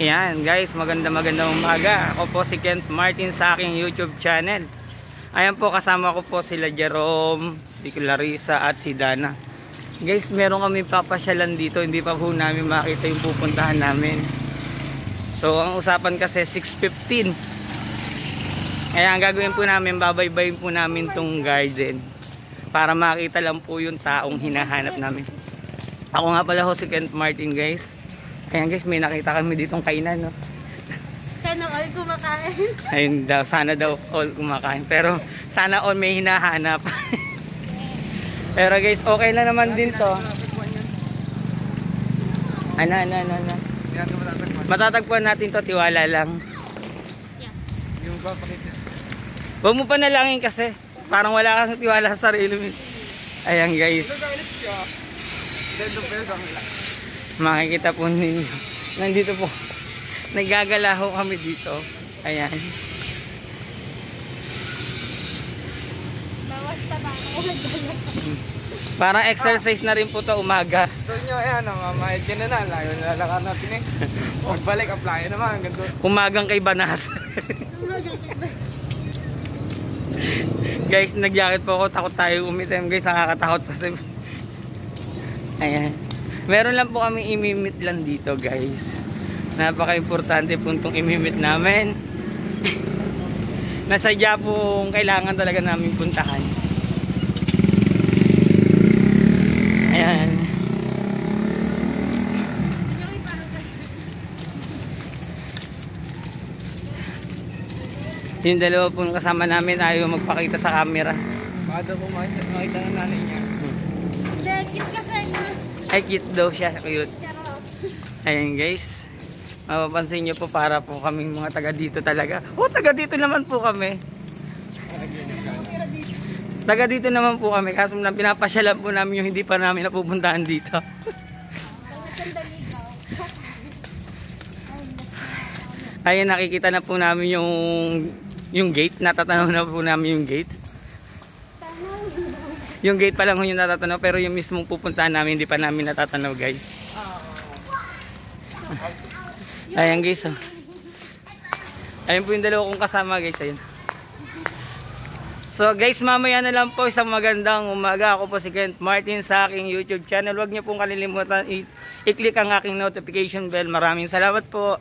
Yan guys, magandang umaga. Ako po si Kent Martin sa aking YouTube channel. Ayan po, kasama ko po sila Jerome, si Clarissa at si Dana. Guys, meron kami papasyalan dito. Hindi pa po namin makita yung pupuntahan namin. So ang usapan kasi 6:15. Kaya ang gagawin po namin, babaybayin po namin tong garden para makita lang po yung taong hinahanap namin. Ako nga pala ho si Kent Martin guys. Ayan guys, may nakita kami ditong kainan, no? Sana all kumakain. Ayun daw, sana daw all kumakain. Pero sana all may hinahanap. Pero guys, okay na naman din to. Ano. Matatagpuan natin to, tiwala lang. Huwag mo pa nalangin kasi. Parang wala kang tiwala sa sarili mo. Ayan guys. Makikita po ninyo. Nandito po. Nagagalaho kami dito. Ayan. Bawas taba. Parang exercise na rin po to umaga. So nyo, ayan, mamahid ka na. Layo nalalakad natin eh. Pagbalik, apply naman. Ganito. Umagang kay Banas. Guys, nagyakit po ako. Takot tayo umitim. Guys, nakakatakot kasi. Ayan. Meron lang po kami imimit lang dito guys. Napaka-importante po itong imimit namin. Nasadya po kailangan talaga namin puntahan. Ayan. Yung dalawa po kasama namin ayaw magpakita sa camera. Baka daw po makita ng nanay niya. Hindi, cute kasi na. Ay, cute daw siya. Cute. Ayan guys. Mapapansin nyo po, para po kaming mga taga dito talaga. Oh, taga dito naman po kami. Taga dito naman po kami. Kaso pinapasyalan po namin yung hindi pa namin napupuntahan dito. Ayan, nakikita na po namin yung gate. Natatanaw na po namin yung gate. Yung gate pa lang yung natatanaw, pero yung mismong pupuntahan namin hindi pa namin natatanaw guys. Ayan guys, oh. Ayun po yung dalawa kong kasama guys. Ayun. So guys, mamaya na lang po, isang magandang umaga. Ako po si Kent Martin sa aking YouTube channel. Huwag niyo pong kalilimutan i-click ang aking notification bell. Maraming salamat po.